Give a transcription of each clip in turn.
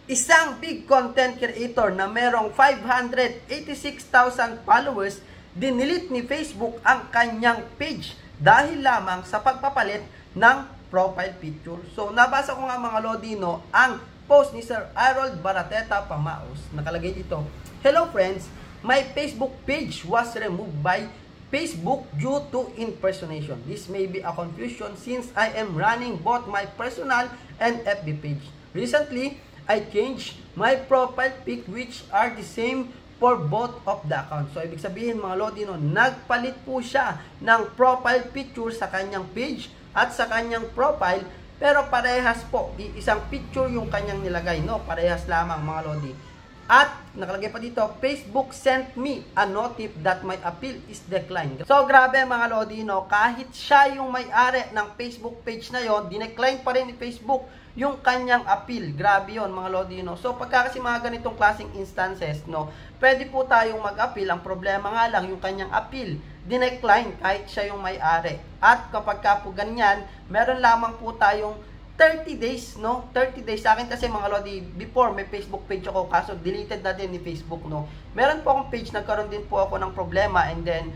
Isang big content creator na merong 586,000 followers, dinilit ni Facebook ang kanyang page dahil lamang sa pagpapalit ng profile picture. So, nabasa ko nga mga Lodino ang post ni Sir Harold Barateta Pamaos. Nakalagay dito, "Hello friends, my Facebook page was removed by Facebook due to impersonation. This may be a confusion since I am running both my personal and FB page. Recently, I changed my profile pic which are the same for both of the accounts." So, ibig sabihin mga Lodino, nagpalit po siya ng profile picture sa kanyang page at sa kanyang profile, pero parehas po, isang picture yung kanyang nilagay, no? Parehas lamang mga Lodi. At nakalagay pa dito, "Facebook sent me a notif that my appeal is declined." So grabe mga Lodino, kahit siya yung may-ari ng Facebook page na yon, dinecline pa rin ni Facebook yung kanyang appeal. Grabe yon mga Lodino. So pagka kasi mga ganitong klaseng instances, no, pwede po tayong mag-appeal. Ang problema nga lang, yung kanyang appeal dinecline kahit siya yung may-ari. At kapag ka po ganyan, meron lamang po tayong 30 days, no? 30 days. Sa akin kasi mga Lodi, before may Facebook page ako, kaso deleted na din ni Facebook, no? Meron po akong page, nagkaroon din po ako ng problema, and then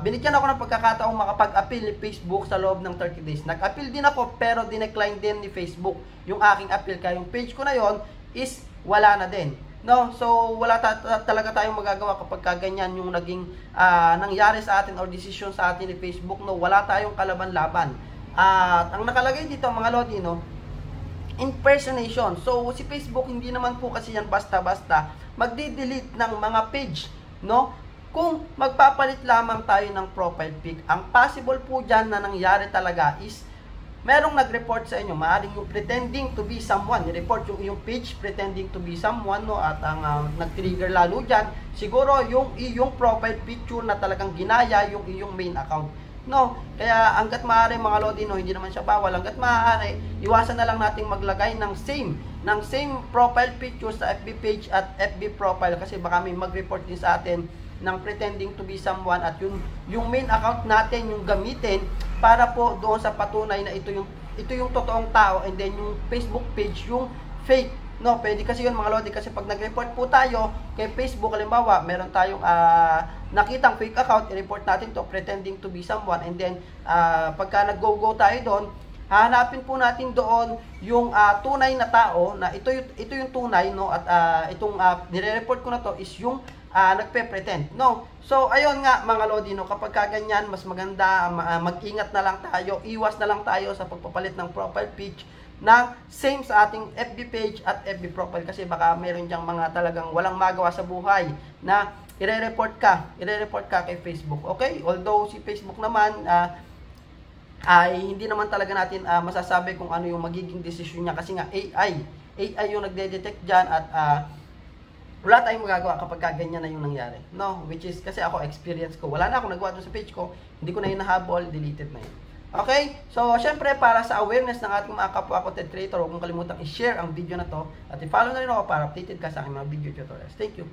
binigyan ako ng pagkakataong makapag-appeal ni Facebook sa loob ng 30 days. Nag-appeal din ako, pero dinecline din ni Facebook yung aking appeal. Kaya yung page ko na yon is wala na din, no? So wala talaga tayong magagawa kapag ganyan yung naging nangyari sa atin or decision sa atin ni Facebook, no? Wala tayong kalaban-laban. At ang nakalagay dito mga Lodi, no, impersonation. So si Facebook hindi naman po kasi yan basta-basta magde-delete ng mga page, no, kung magpapalit lamang tayo ng profile pic. Ang possible po dyan na nangyari talaga is merong nag-report sa inyo, maaaring yung pretending to be someone, i-report yung page pretending to be someone, no, at ang nag-trigger lalo dyan siguro yung iyong profile picture na talagang ginaya yung iyong main account, no. Kaya hanggat maaari mga Lodi, no, hindi naman siya bawal, hanggat maaari iwasan na lang nating maglagay ng same profile picture sa FB page at FB profile, kasi baka may mag-report din sa atin ng pretending to be someone at yung main account natin yung gamitin para po doon sa patunay na ito yung totoong tao, and then yung Facebook page yung fake, no. Pwede kasi yun mga Lodi, kasi pag nag-report po tayo kay Facebook, halimbawa meron tayong nakitang fake account, i-report natin to pretending to be someone, and then pagka nag-go tayo doon, hahanapin po natin doon yung tunay na tao na ito yung tunay, no, at itong nire-report ko na to is yung nagpe-pretend, no. So ayun nga mga Lodi, no, kapag kaganyan mas maganda mag-ingat na lang tayo, iwas na lang tayo sa pagpapalit ng profile page na same sa ating FB page at FB profile, kasi baka meron diyang mga talagang walang magawa sa buhay na i-report ka kay Facebook. Okay? Although si Facebook naman ay hindi naman talaga natin masasabi kung ano yung magiging desisyon niya, kasi nga AI yung nagde-detect diyan, at wala tayong magagawa kapag ganyan na yung nangyari, no. Which is kasi ako, experience ko, wala na akong nagawa doon sa page ko, hindi ko na yun nahabol, deleted na yun. Okay? So, syempre, para sa awareness ng ating mga kapwa content creator, huwag mong kalimutang i-share ang video na to at i-follow na rin ako para updated ka sa aking mga video tutorials. Thank you.